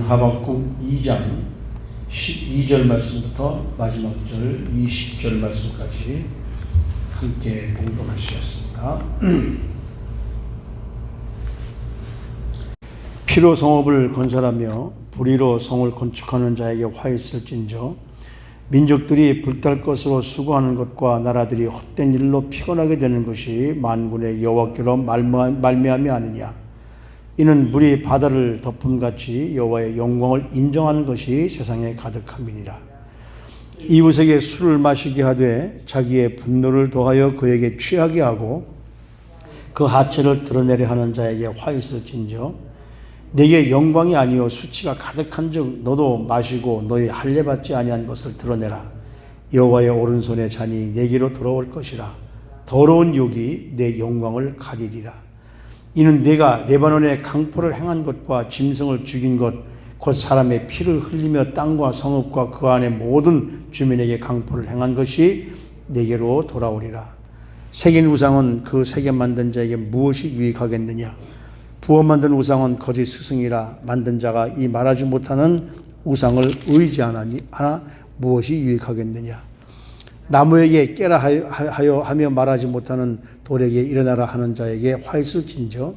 하박국 2장 12절 말씀부터 마지막 절 20절 말씀까지 함께 공독하시겠습니다. 피로 성읍을 건설하며 불의로 성을 건축하는 자에게 화 있을진저 민족들이 불탈 것으로 수고하는 것과 나라들이 헛된 일로 피곤하게 되는 것이 만군의 여호와께로 말미암이 아니냐. 이는 물이 바다를 덮음같이 여호와의 영광을 인정하는 것이 세상에 가득함이니라. 이웃에게 술을 마시게 하되 자기의 분노를 더하여 그에게 취하게 하고 그 하체를 드러내려 하는 자에게 화 있을진저 내게 영광이 아니요 수치가 가득한즉 너도 마시고 너의 할례받지 아니한 것을 드러내라. 여호와의 오른손의 잔이 내게로 돌아올 것이라. 더러운 욕이 내 영광을 가리리라. 이는 내가 레바논의 강포를 행한 것과 짐승을 죽인 것 곧 사람의 피를 흘리며 땅과 성읍과 그 안의 모든 주민에게 강포를 행한 것이 내게로 돌아오리라. 새긴 우상은 그 새겨 만든 자에게 무엇이 유익하겠느냐. 부어 만든 우상은 거짓 스승이라. 만든 자가 이 말하지 못하는 우상을 의지하나 무엇이 유익하겠느냐. 나무에게 깨라 하여 말하지 못하는 돌에게 일어나라 하는 자에게 화 있을진저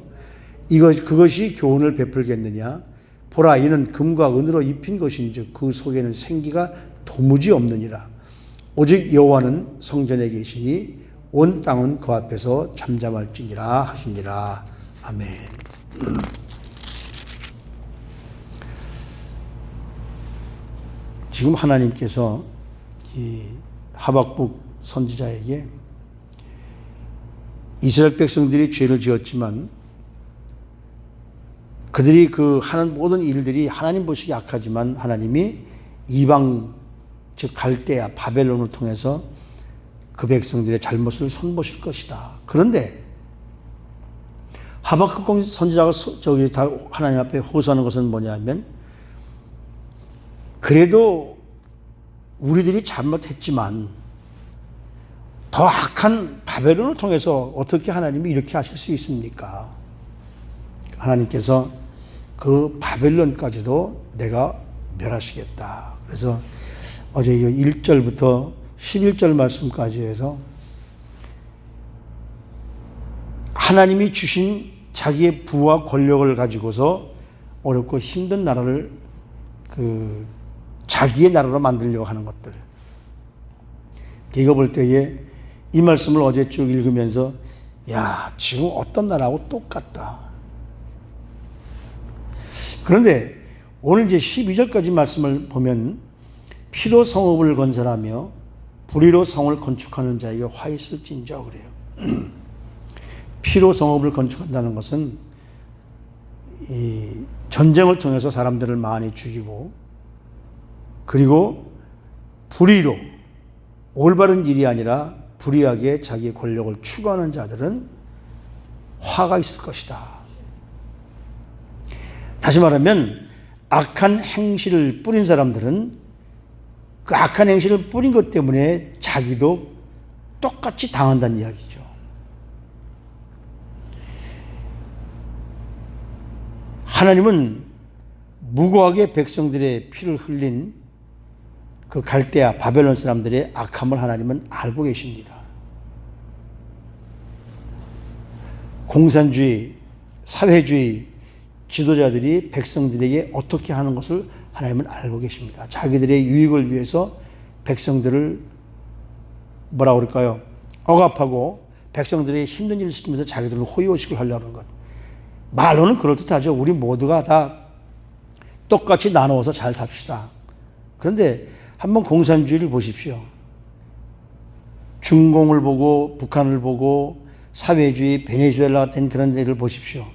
그것이 교훈을 베풀겠느냐. 보라, 이는 금과 은으로 입힌 것인즉 그 속에는 생기가 도무지 없느니라. 오직 여호와는 성전에 계시니 온 땅은 그 앞에서 잠잠할지니라 하시니라. 아멘. 지금 하나님께서 이 하박국 선지자에게 이스라엘 백성들이 죄를 지었지만 그들이 그 하는 모든 일들이 하나님 보시기 약하지만 하나님이 이방 즉 갈대아 바벨론을 통해서 그 백성들의 잘못을 손보실 것이다. 그런데 하박국 선지자가 다 하나님 앞에 호소하는 것은 뭐냐면 그래도 우리들이 잘못했지만 더 악한 바벨론을 통해서 어떻게 하나님이 이렇게 하실 수 있습니까? 하나님께서 그 바벨론까지도 내가 멸하시겠다. 그래서 어제 1절부터 11절 말씀까지 해서 하나님이 주신 자기의 부와 권력을 가지고서 어렵고 힘든 나라를 자기의 나라로 만들려고 하는 것들. 읽어볼 때에 이 말씀을 어제 쭉 읽으면서 야, 지금 어떤 나라하고 똑같다. 그런데 오늘 이제 12절까지 말씀을 보면 피로 성읍을 건설하며 불의로 성을 건축하는 자에게 화 있을진저 그래요. 피로 성읍을 건축한다는 것은 이 전쟁을 통해서 사람들을 많이 죽이고 그리고 불의로 올바른 일이 아니라 불의하게 자기의 권력을 추구하는 자들은 화가 있을 것이다. 다시 말하면 악한 행실을 뿌린 사람들은 그 악한 행실을 뿌린 것 때문에 자기도 똑같이 당한다는 이야기죠. 하나님은 무고하게 백성들의 피를 흘린 그 갈대아 바벨론 사람들의 악함을 하나님은 알고 계십니다. 공산주의, 사회주의 지도자들이 백성들에게 어떻게 하는 것을 하나님은 알고 계십니다. 자기들의 유익을 위해서 백성들을 뭐라고 그럴까요? 억압하고 백성들의 힘든 일을 시키면서 자기들을 호의호식을 하려고 하는 것. 말로는 그럴듯하죠. 우리 모두가 다 똑같이 나누어서 잘 삽시다. 그런데 한번 공산주의를 보십시오. 중공을 보고 북한을 보고 사회주의 베네수엘라 같은 그런 데를 보십시오.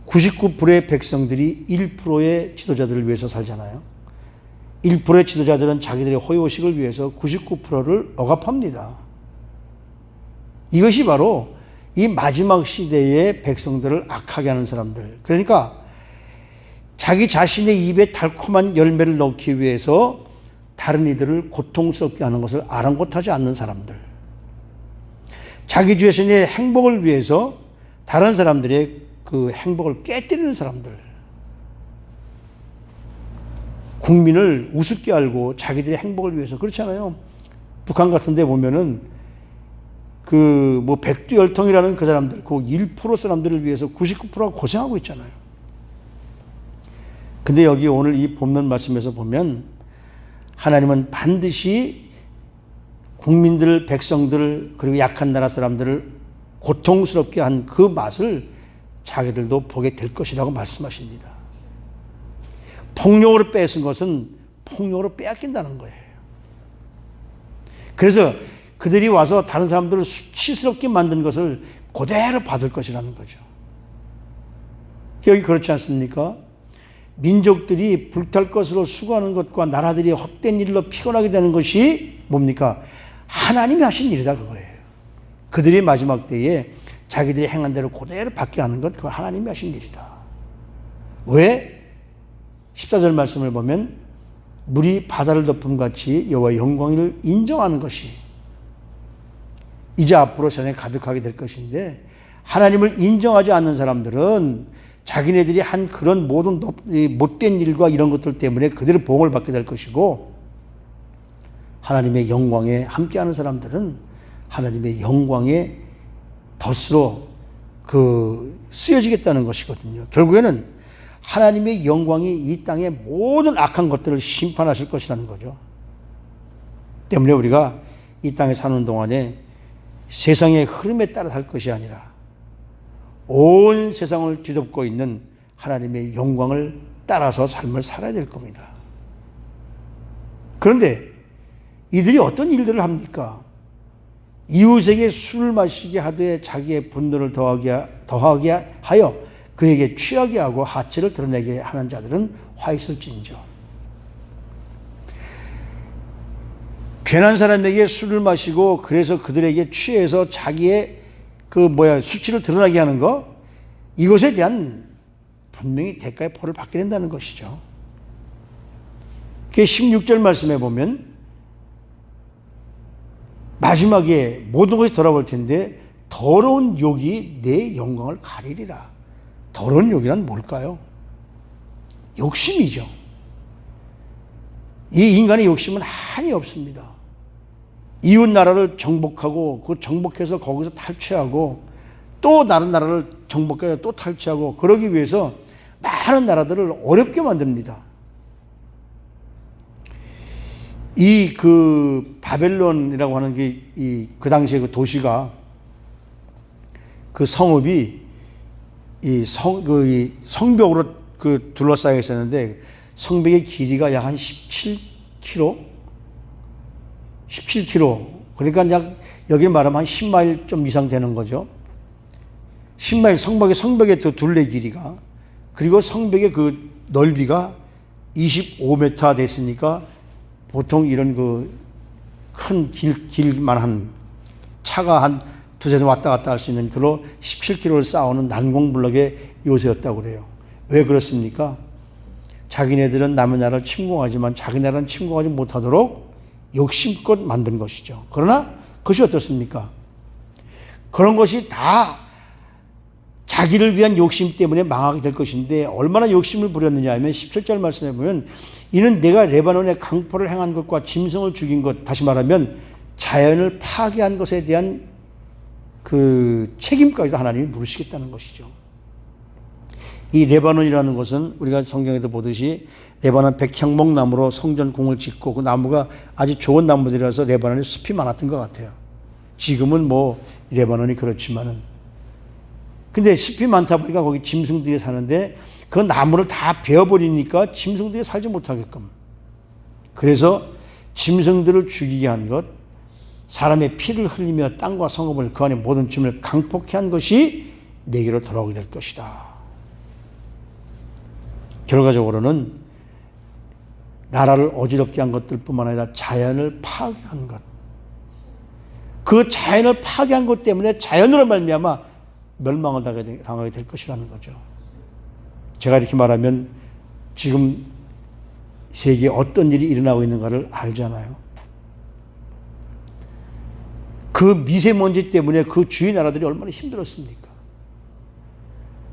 99%의 백성들이 1%의 지도자들을 위해서 살잖아요. 1%의 지도자들은 자기들의 호의호식을 위해서 99%를 억압합니다. 이것이 바로 이 마지막 시대의 백성들을 악하게 하는 사람들. 그러니까 자기 자신의 입에 달콤한 열매를 넣기 위해서 다른 이들을 고통스럽게 하는 것을 아랑곳하지 않는 사람들. 자기 자신의 행복을 위해서 다른 사람들의 그 행복을 깨뜨리는 사람들. 국민을 우습게 알고 자기들의 행복을 위해서 그렇잖아요. 북한 같은 데 보면은 그 뭐 백두열통이라는 그 사람들, 그 1% 사람들을 위해서 99%가 고생하고 있잖아요. 근데 여기 오늘 이 본문 말씀에서 보면 하나님은 반드시 국민들, 백성들, 그리고 약한 나라 사람들을 고통스럽게 한 그 맛을 자기들도 보게 될 것이라고 말씀하십니다. 폭력으로 뺏은 것은 폭력으로 빼앗긴다는 거예요. 그래서 그들이 와서 다른 사람들을 수치스럽게 만든 것을 그대로 받을 것이라는 거죠. 여기 그렇지 않습니까? 민족들이 불탈 것으로 수고하는 것과 나라들이 헛된 일로 피곤하게 되는 것이 뭡니까? 하나님이 하신 일이다 그거예요. 그들이 마지막 때에 자기들이 행한 대로 그대로 받게 하는 것, 그거 하나님이 하신 일이다. 왜? 14절 말씀을 보면 물이 바다를 덮음같이 여호와의 영광을 인정하는 것이 이제 앞으로 세상에 가득하게 될 것인데, 하나님을 인정하지 않는 사람들은 자기네들이 한 그런 모든 못된 일과 이런 것들 때문에 그대로 보응을 받게 될 것이고, 하나님의 영광에 함께하는 사람들은 하나님의 영광의 덫으로 쓰여지겠다는 것이거든요. 결국에는 하나님의 영광이 이 땅의 모든 악한 것들을 심판하실 것이라는 거죠. 때문에 우리가 이 땅에 사는 동안에 세상의 흐름에 따라 살 것이 아니라 온 세상을 뒤덮고 있는 하나님의 영광을 따라서 삶을 살아야 될 겁니다. 그런데 이들이 어떤 일들을 합니까? 이웃에게 술을 마시게 하되 자기의 분노를 더하게 하여 그에게 취하게 하고 하체를 드러내게 하는 자들은 화 있을진저. 괜한 사람에게 술을 마시고 그래서 그들에게 취해서 자기의 수치를 드러나게 하는 거, 이것에 대한 분명히 대가의 포를 받게 된다는 것이죠. 그 16절 말씀에 보면 마지막에 모든 것이 돌아올 텐데 더러운 욕이 내 영광을 가리리라. 더러운 욕이란 뭘까요? 욕심이죠. 이 인간의 욕심은 한이 없습니다. 이웃 나라를 정복하고 그 정복해서 거기서 탈취하고 또 다른 나라를 정복해서 또 탈취하고, 그러기 위해서 많은 나라들을 어렵게 만듭니다. 이 바벨론이라고 하는 게 그 당시에 그 도시가 그 성읍이 이 성벽으로 둘러싸여 있었는데 성벽의 길이가 약 한 17km? 17km. 그러니까 약 여기 말하면 한 10마일 좀 이상 되는 거죠. 10마일 성벽의 둘레 길이가, 그리고 성벽의 그 넓이가 25m 됐으니까 보통 이런 큰 길만한 차가 한 두세 대 왔다 갔다 할 수 있는 그로 17km를 쌓아오는 난공불락의 요새였다고 그래요. 왜 그렇습니까? 자기네들은 남의 나라를 침공하지만 자기 나라는 침공하지 못하도록 욕심껏 만든 것이죠. 그러나 그것이 어떻습니까? 그런 것이 다 자기를 위한 욕심 때문에 망하게 될 것인데, 얼마나 욕심을 부렸느냐 하면 17절 말씀에 보면 이는 내가 레바논의 강포를 행한 것과 짐승을 죽인 것, 다시 말하면 자연을 파괴한 것에 대한 그 책임까지도 하나님이 물으시겠다는 것이죠. 이 레바논이라는 것은 우리가 성경에도 보듯이 레바논 백향목나무로 성전궁을 짓고 그 나무가 아주 좋은 나무들이라서 레바논에 숲이 많았던 것 같아요. 지금은 뭐 레바논이 그렇지만은, 근데 숲이 많다 보니까 거기 짐승들이 사는데 그 나무를 다 베어버리니까 짐승들이 살지 못하게끔, 그래서 짐승들을 죽이게 한 것, 사람의 피를 흘리며 땅과 성읍을 그 안에 모든 짐을 강폭해 한 것이 내게로 돌아오게 될 것이다. 결과적으로는 나라를 어지럽게 한 것들 뿐만 아니라 자연을 파괴한 것, 그 자연을 파괴한 것 때문에 자연으로 말미암아 멸망을 당하게 될 것이라는 거죠. 제가 이렇게 말하면 지금 세계에 어떤 일이 일어나고 있는가를 알잖아요. 그 미세먼지 때문에 그 주위 나라들이 얼마나 힘들었습니까?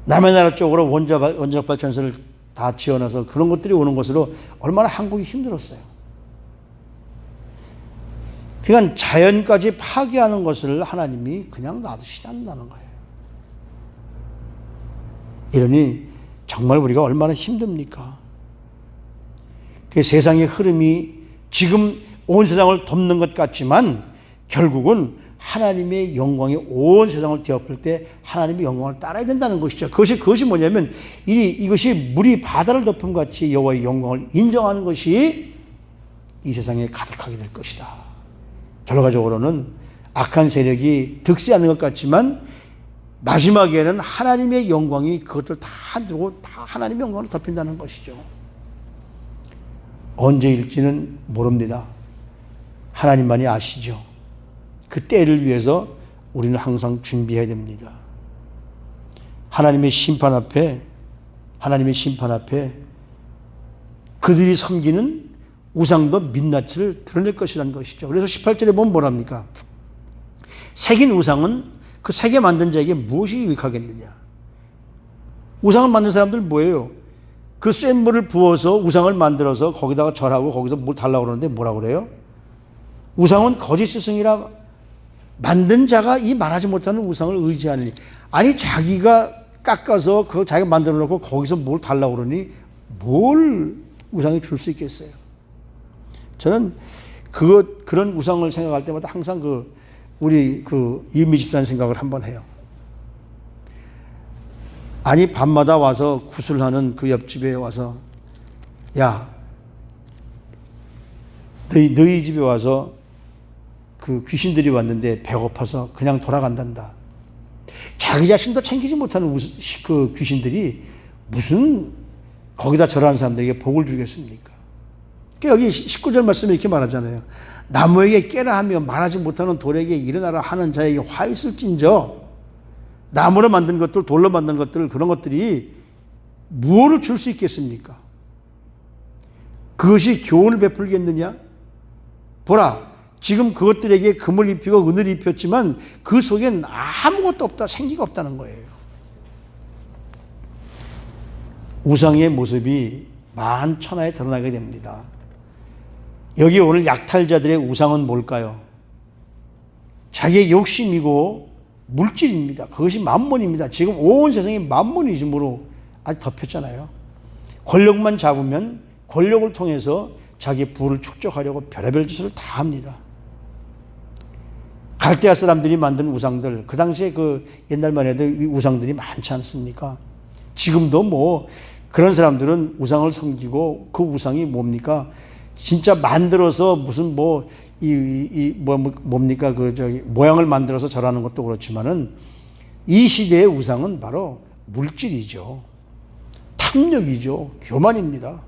남의 나라 쪽으로 원자력 발전소를 다 지어놔서 그런 것들이 오는 것으로 얼마나 한국이 힘들었어요. 그러니까 자연까지 파괴하는 것을 하나님이 그냥 놔두시지 않는다는 거예요. 이러니 정말 우리가 얼마나 힘듭니까? 그 세상의 흐름이 지금 온 세상을 덮는 것 같지만 결국은 하나님의 영광이 온 세상을 뒤엎을 때 하나님의 영광을 따라야 된다는 것이죠. 그것이 뭐냐면 이것이 물이 바다를 덮음 같이 여호와의 영광을 인정하는 것이 이 세상에 가득하게 될 것이다. 결과적으로는 악한 세력이 득세하는 것 같지만 마지막에는 하나님의 영광이 그것들 다 두고 다 하나님의 영광을 덮인다는 것이죠. 언제일지는 모릅니다. 하나님만이 아시죠. 그 때를 위해서 우리는 항상 준비해야 됩니다. 하나님의 심판 앞에 그들이 섬기는 우상도 민낯을 드러낼 것이라는 것이죠. 그래서 18절에 보면 뭐랍니까? 새긴 우상은 그 새게 만든 자에게 무엇이 유익하겠느냐? 우상을 만든 사람들 뭐예요? 그 센 물을 부어서 우상을 만들어서 거기다가 절하고 거기서 뭘 달라고 그러는데 뭐라고 그래요? 우상은 거짓 스승이라 만든 자가 이 말하지 못하는 우상을 의지하느니. 아니 자기가 깎아서 그 자기가 만들어 놓고 거기서 뭘 달라고 그러니 뭘 우상이 줄 수 있겠어요? 저는 그런 우상을 생각할 때마다 항상 우리 이은미 집사님 생각을 한번 해요. 아니 밤마다 와서 구슬하는 그 옆집에 와서 야 너희 집에 와서 그 귀신들이 왔는데 배고파서 그냥 돌아간단다. 자기 자신도 챙기지 못하는 그 귀신들이 무슨 거기다 절하는 사람들에게 복을 주겠습니까? 여기 19절 말씀에 이렇게 말하잖아요. 나무에게 깨라 하며 말하지 못하는 돌에게 일어나라 하는 자에게 화 있을진저. 나무로 만든 것들, 돌로 만든 것들, 그런 것들이 무엇을 줄 수 있겠습니까? 그것이 교훈을 베풀겠느냐? 보라, 지금 그것들에게 금을 입히고 은을 입혔지만 그 속엔 아무것도 없다, 생기가 없다는 거예요. 우상의 모습이 만천하에 드러나게 됩니다. 여기 오늘 약탈자들의 우상은 뭘까요? 자기의 욕심이고 물질입니다. 그것이 만몬입니다. 지금 온 세상이 만몬이즘으로 아주 덮였잖아요. 권력만 잡으면 권력을 통해서 자기 부를 축적하려고 별의별 짓을 다 합니다. 갈대아 사람들이 만든 우상들, 그 당시에 옛날만 해도 이 우상들이 많지 않습니까? 지금도 그런 사람들은 우상을 섬기고 그 우상이 뭡니까? 진짜 만들어서 무슨 뭡니까? 모양을 만들어서 절하는 것도 그렇지만은 이 시대의 우상은 바로 물질이죠. 탐욕이죠. 교만입니다.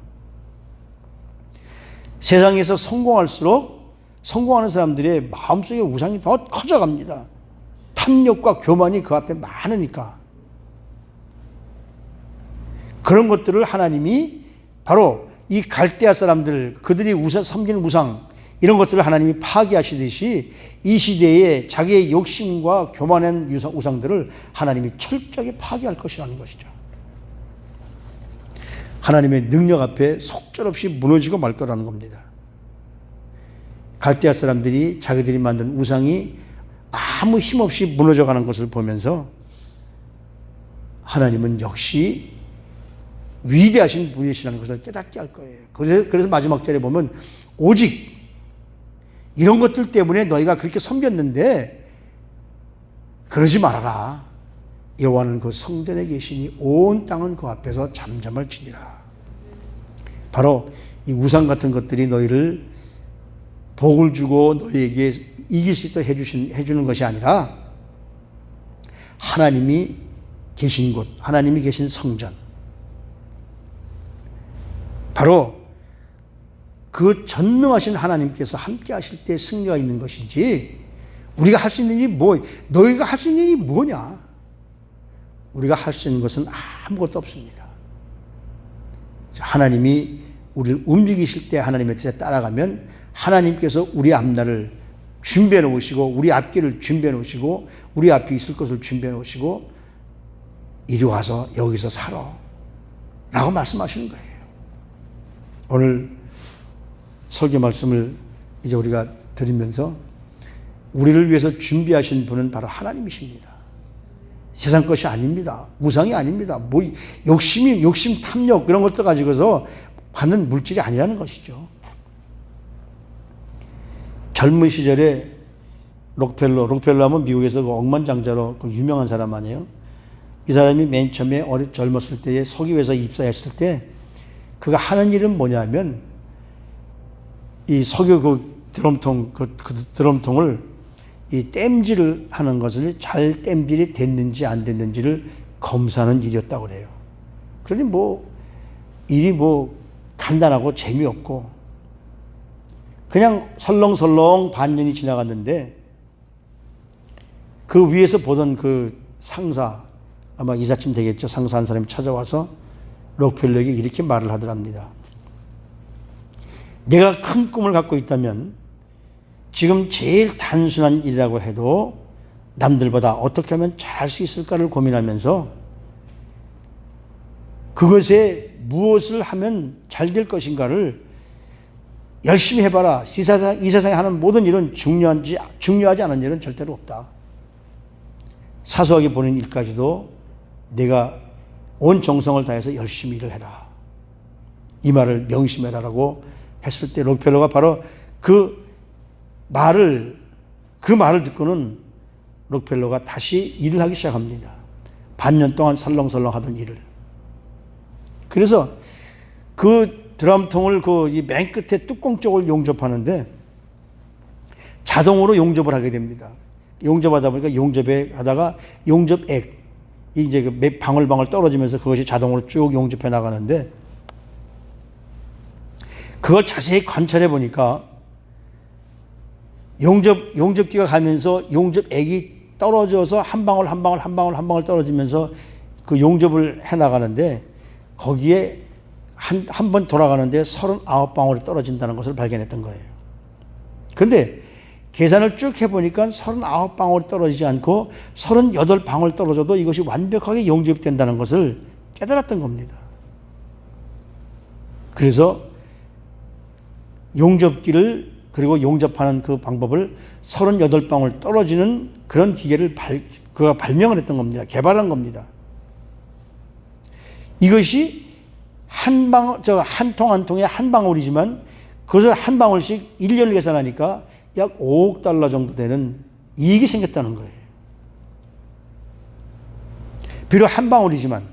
세상에서 성공할수록 성공하는 사람들의 마음속에 우상이 더 커져갑니다. 탐욕과 교만이 그 앞에 많으니까. 그런 것들을 하나님이 바로 이 갈대아 사람들, 그들이 섬기는 우상, 이런 것들을 하나님이 파괴하시듯이 이 시대에 자기의 욕심과 교만한 우상들을 하나님이 철저하게 파괴할 것이라는 것이죠. 하나님의 능력 앞에 속절없이 무너지고 말 거라는 겁니다. 갈대아 사람들이 자기들이 만든 우상이 아무 힘없이 무너져가는 것을 보면서 하나님은 역시 위대하신 분이시라는 것을 깨닫게 할 거예요. 그래서 마지막 절에 보면 오직 이런 것들 때문에 너희가 그렇게 섬겼는데 그러지 말아라. 여호와는 그 성전에 계시니 온 땅은 그 앞에서 잠잠할 지니라. 바로 이 우상 같은 것들이 너희를 복을 주고 너희에게 이길 수 있도록 해주는 것이 아니라 하나님이 계신 곳, 하나님이 계신 성전, 바로 그 전능하신 하나님께서 함께 하실 때 승리가 있는 것이지 우리가 할 수 있는 일이 너희가 할 수 있는 일이 뭐냐? 우리가 할 수 있는 것은 아무것도 없습니다. 하나님이 우리를 움직이실 때 하나님의 뜻에 따라가면 하나님께서 우리 앞날을 준비해 놓으시고 우리 앞길을 준비해 놓으시고 우리 앞에 있을 것을 준비해 놓으시고 이리 와서 여기서 살아. 라고 말씀하시는 거예요. 오늘 설교 말씀을 이제 우리가 드리면서 우리를 위해서 준비하신 분은 바로 하나님이십니다. 세상 것이 아닙니다. 우상이 아닙니다. 뭐 욕심, 탐욕 이런 것들 가지고서 받는 물질이 아니라는 것이죠. 젊은 시절에 록펠러 하면 미국에서 그 억만장자로 그 유명한 사람 아니에요? 이 사람이 맨 처음에 젊었을 때에 석유회사 입사했을 때 그가 하는 일은 뭐냐면 이 석유 그 드럼통을 이 땜질을 하는 것을 잘 땜질이 됐는지 안 됐는지를 검사하는 일이었다고 그래요. 그러니 일이 간단하고 재미없고 그냥 설렁설렁 반년이 지나갔는데 그 위에서 보던 그 상사, 아마 이사쯤 되겠죠. 상사 한 사람이 찾아와서 록펠러에게 이렇게 말을 하더랍니다. 내가 큰 꿈을 갖고 있다면 지금 제일 단순한 일이라고 해도 남들보다 어떻게 하면 잘할 수 있을까를 고민하면서 그것에 무엇을 하면 잘 될 것인가를 열심히 해봐라. 이 세상에 하는 모든 일은 중요하지 않은 일은 절대로 없다. 사소하게 보는 일까지도 내가 온 정성을 다해서 열심히 일을 해라. 이 말을 명심해라라고 했을 때 록펠러가 바로 그 말을 듣고는 록펠러가 다시 일을 하기 시작합니다. 반년 동안 설렁설렁 하던 일을. 그래서 그 드럼통을 이 맨 끝에 뚜껑 쪽을 용접하는데 자동으로 용접을 하게 됩니다. 용접하다 보니까 용접에 하다가 용접액, 이제 그 방울방울 떨어지면서 그것이 자동으로 쭉 용접해 나가는데 그걸 자세히 관찰해 보니까 용접기가 가면서 용접액이 떨어져서 한 방울 떨어지면서 그 용접을 해 나가는데 거기에 한 번 돌아가는데 39방울이 떨어진다는 것을 발견했던 거예요. 그런데 계산을 쭉 해보니까 39방울이 떨어지지 않고 38방울 떨어져도 이것이 완벽하게 용접된다는 것을 깨달았던 겁니다. 그래서 용접기를 그리고 용접하는 그 방법을 38방울 떨어지는 그런 기계를 그가 발명을 했던 겁니다. 개발한 겁니다. 이것이 한 통 한 통에 한 방울이지만 그것을 한 방울씩 1년을 계산하니까 약 5억 달러 정도 되는 이익이 생겼다는 거예요. 비록 한 방울이지만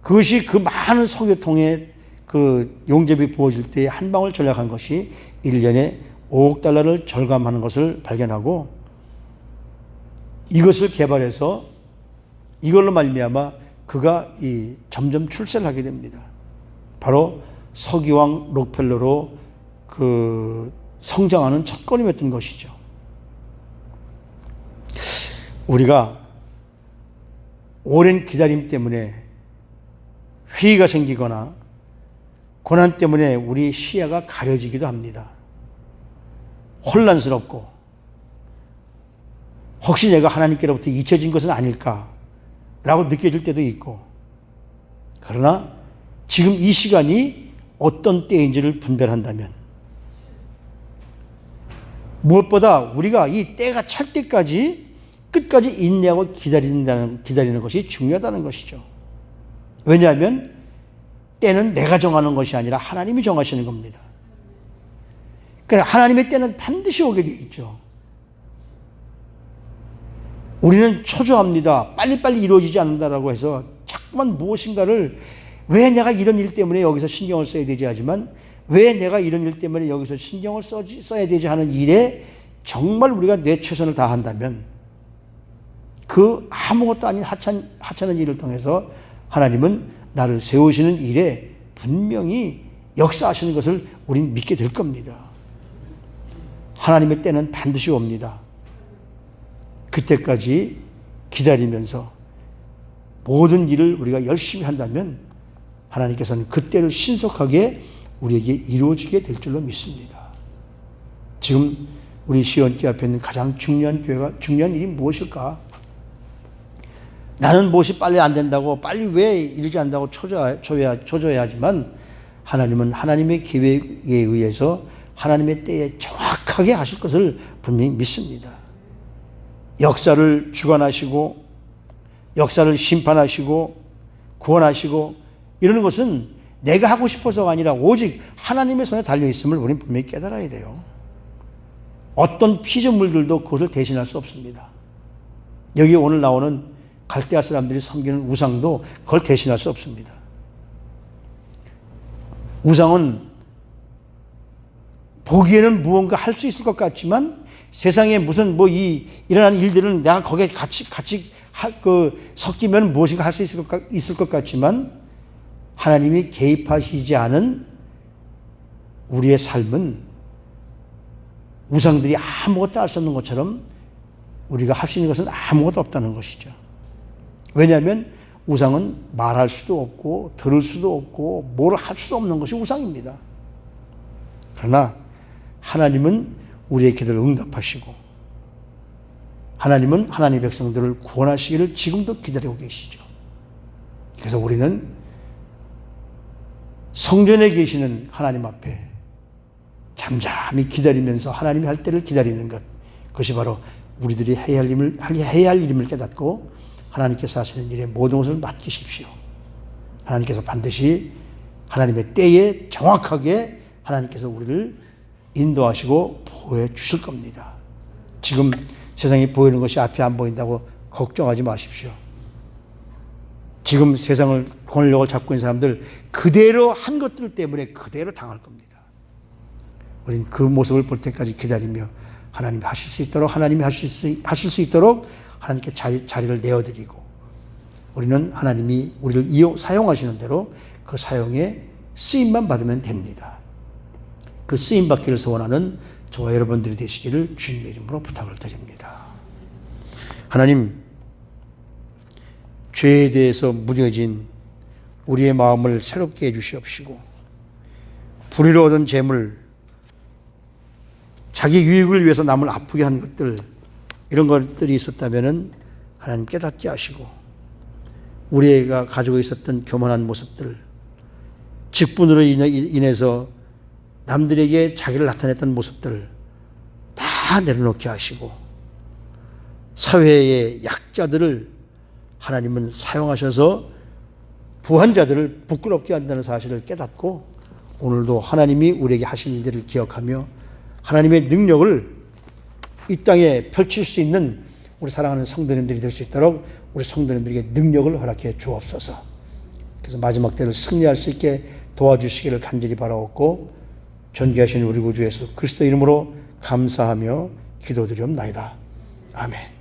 그것이 그 많은 석유통에 그 용접이 부어질 때 한 방울 절약한 것이 1년에 5억 달러를 절감하는 것을 발견하고 이것을 개발해서 이걸로 말미암아 그가 점점 출세를 하게 됩니다. 바로 석유왕 록펠러로 그 성장하는 첫걸음이었던 것이죠. 우리가 오랜 기다림 때문에 회의가 생기거나 고난 때문에 우리 시야가 가려지기도 합니다. 혼란스럽고 혹시 내가 하나님께로부터 잊혀진 것은 아닐까라고 느껴질 때도 있고 그러나 지금 이 시간이 어떤 때인지를 분별한다면 무엇보다 우리가 이 때가 찰 때까지 끝까지 인내하고 기다리는 것이 중요하다는 것이죠. 왜냐하면 때는 내가 정하는 것이 아니라 하나님이 정하시는 겁니다. 그러니까 하나님의 때는 반드시 오게 되어 있죠. 우리는 초조합니다. 빨리빨리 이루어지지 않는다라고 해서 자꾸만 무엇인가를 왜 내가 이런 일 때문에 여기서 신경을 써야 되지 하지만 왜 내가 이런 일 때문에 여기서 신경을 써야 되지 하는 일에 정말 우리가 내 최선을 다한다면 그 아무것도 아닌 하찮은 일을 통해서 하나님은 나를 세우시는 일에 분명히 역사하시는 것을 우린 믿게 될 겁니다. 하나님의 때는 반드시 옵니다. 그때까지 기다리면서 모든 일을 우리가 열심히 한다면 하나님께서는 그때를 신속하게 우리에게 이루어지게 될 줄로 믿습니다. 지금 우리 시온교회 앞에 있는 가장 중요한 일이 무엇일까? 나는 무엇이 빨리 안 된다고, 빨리 왜 이러지 않는다고 초조해야 하지만 하나님은 하나님의 계획에 의해서 하나님의 때에 정확하게 하실 것을 분명히 믿습니다. 역사를 주관하시고 역사를 심판하시고 구원하시고 이러는 것은 내가 하고 싶어서가 아니라 오직 하나님의 손에 달려있음을 우리는 분명히 깨달아야 돼요. 어떤 피조물들도 그것을 대신할 수 없습니다. 여기 오늘 나오는 갈대아 사람들이 섬기는 우상도 그걸 대신할 수 없습니다. 우상은 보기에는 무언가 할 수 있을 것 같지만 세상에 무슨 일어나는 일들은 내가 거기에 같이 섞이면 무엇인가 할 수 있을 것 같지만 하나님이 개입하시지 않은 우리의 삶은 우상들이 아무것도 할 수 없는 것처럼 우리가 할 수 있는 것은 아무것도 없다는 것이죠. 왜냐하면 우상은 말할 수도 없고 들을 수도 없고 뭘 할 수도 없는 것이 우상입니다. 그러나 하나님은 우리의 기도를 응답하시고 하나님은 하나님의 백성들을 구원하시기를 지금도 기다리고 계시죠. 그래서 우리는 성전에 계시는 하나님 앞에 잠잠히 기다리면서 하나님이 할 때를 기다리는 것, 그것이 바로 우리들이 해야 할 일임을 깨닫고 하나님께서 하시는 일에 모든 것을 맡기십시오. 하나님께서 반드시 하나님의 때에 정확하게 하나님께서 우리를 인도하시고 보호해 주실 겁니다. 지금 세상이 보이는 것이 앞이 안 보인다고 걱정하지 마십시오. 지금 세상을 권력을 잡고 있는 사람들 그대로 한 것들 때문에 그대로 당할 겁니다. 우리는 그 모습을 볼 때까지 기다리며 하나님이 하실 수 있도록 하실 수 있도록 하나님께 자리를 내어드리고 우리는 하나님이 우리를 사용하시는 대로 그 사용에 쓰임만 받으면 됩니다. 그 쓰임 받기를 소원하는 저와 여러분들이 되시기를 주님의 이름으로 부탁을 드립니다. 하나님, 죄에 대해서 무뎌진 우리의 마음을 새롭게 해주시옵시고 불의로 얻은 재물, 자기 유익을 위해서 남을 아프게 한 것들, 이런 것들이 있었다면 하나님 깨닫게 하시고 우리가 가지고 있었던 교만한 모습들, 직분으로 인해서 남들에게 자기를 나타냈던 모습들 다 내려놓게 하시고 사회의 약자들을 하나님은 사용하셔서 부한 자들을 부끄럽게 한다는 사실을 깨닫고 오늘도 하나님이 우리에게 하신 일들을 기억하며 하나님의 능력을 이 땅에 펼칠 수 있는 우리 사랑하는 성도님들이 될 수 있도록 우리 성도님들에게 능력을 허락해 주옵소서. 그래서 마지막 때를 승리할 수 있게 도와주시기를 간절히 바라옵고 존귀하신 우리 구주 예수 그리스도 이름으로 감사하며 기도드리옵나이다. 아멘.